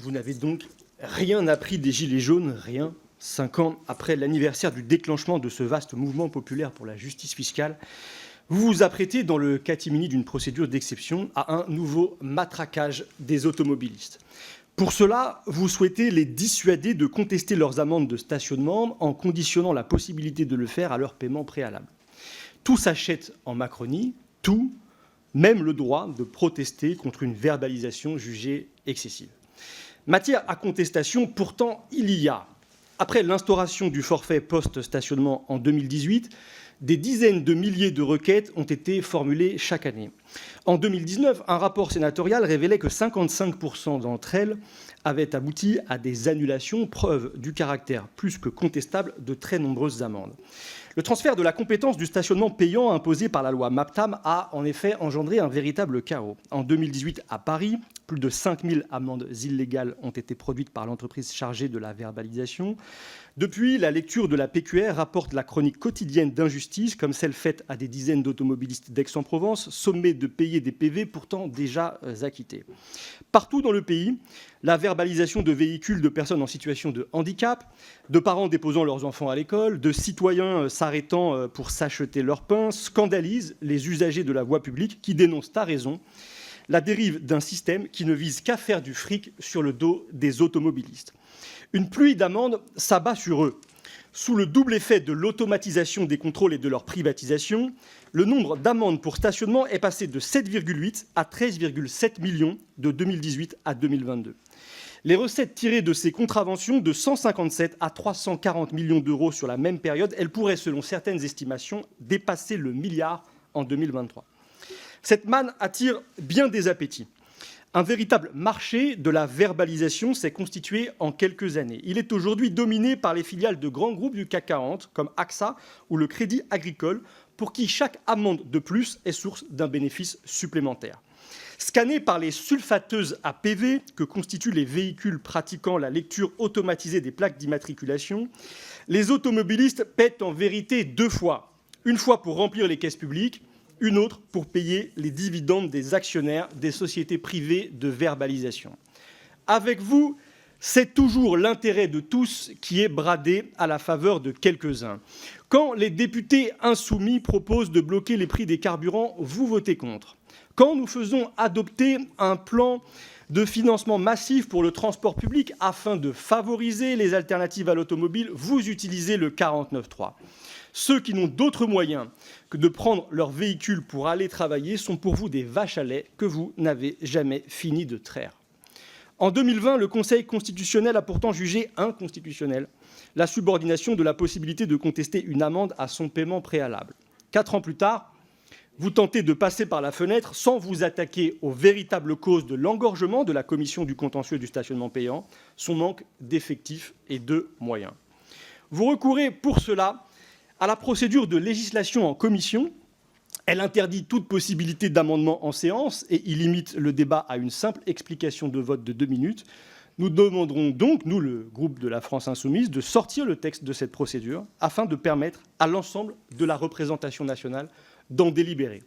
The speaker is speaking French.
vous n'avez donc rien appris des Gilets jaunes, rien. 5 ans après l'anniversaire du déclenchement de ce vaste mouvement populaire pour la justice fiscale, vous vous apprêtez, dans le catimini d'une procédure d'exception, à un nouveau matraquage des automobilistes. Pour cela, vous souhaitez les dissuader de contester leurs amendes de stationnement en conditionnant la possibilité de le faire à leur paiement préalable. Tout s'achète en Macronie, tout, même le droit de protester contre une verbalisation jugée excessive. Matière à contestation, pourtant, il y a. Après l'instauration du forfait post-stationnement en 2018, des dizaines de milliers de requêtes ont été formulées chaque année. En 2019, un rapport sénatorial révélait que 55% d'entre elles avaient abouti à des annulations, preuve du caractère plus que contestable de très nombreuses amendes. Le transfert de la compétence du stationnement payant imposé par la loi MAPTAM a en effet engendré un véritable chaos. En 2018, à Paris, plus de 5000 amendes illégales ont été produites par l'entreprise chargée de la verbalisation. Depuis, la lecture de la PQR rapporte la chronique quotidienne d'injustices, comme celle faite à des dizaines d'automobilistes d'Aix-en-Provence, sommés de payer des PV pourtant déjà acquittés. Partout dans le pays, la verbalisation de véhicules de personnes en situation de handicap, de parents déposant leurs enfants à l'école, de citoyens s'arrêtant pour s'acheter leur pain, scandalise les usagers de la voie publique qui dénoncent à raison la dérive d'un système qui ne vise qu'à faire du fric sur le dos des automobilistes. Une pluie d'amendes s'abat sur eux. Sous le double effet de l'automatisation des contrôles et de leur privatisation, le nombre d'amendes pour stationnement est passé de 7,8 à 13,7 millions de 2018 à 2022. Les recettes tirées de ces contraventions, de 157 à 340 millions d'euros sur la même période, elles pourraient, selon certaines estimations, dépasser le milliard en 2023. Cette manne attire bien des appétits. Un véritable marché de la verbalisation s'est constitué en quelques années. Il est aujourd'hui dominé par les filiales de grands groupes du CAC 40, comme AXA ou le Crédit Agricole, pour qui chaque amende de plus est source d'un bénéfice supplémentaire. Scannés par les sulfateuses à PV que constituent les véhicules pratiquant la lecture automatisée des plaques d'immatriculation, les automobilistes paient en vérité 2 fois. Une fois pour remplir les caisses publiques, une autre pour payer les dividendes des actionnaires des sociétés privées de verbalisation. Avec vous, c'est toujours l'intérêt de tous qui est bradé à la faveur de quelques-uns. Quand les députés insoumis proposent de bloquer les prix des carburants, vous votez contre. Quand nous faisons adopter un plan de financement massif pour le transport public afin de favoriser les alternatives à l'automobile, vous utilisez le 49.3. Ceux qui n'ont d'autres moyens que de prendre leur véhicule pour aller travailler sont pour vous des vaches à lait que vous n'avez jamais fini de traire. En 2020, le Conseil constitutionnel a pourtant jugé inconstitutionnelle la subordination de la possibilité de contester une amende à son paiement préalable. 4 ans plus tard, vous tentez de passer par la fenêtre sans vous attaquer aux véritables causes de l'engorgement de la commission du contentieux du stationnement payant, son manque d'effectifs et de moyens. Vous recourez pour cela à la procédure de législation en commission. Elle interdit toute possibilité d'amendement en séance et il limite le débat à une simple explication de vote de 2 minutes. Nous demanderons donc, nous, le groupe de la France Insoumise, de sortir le texte de cette procédure afin de permettre à l'ensemble de la représentation nationale d'en délibérer.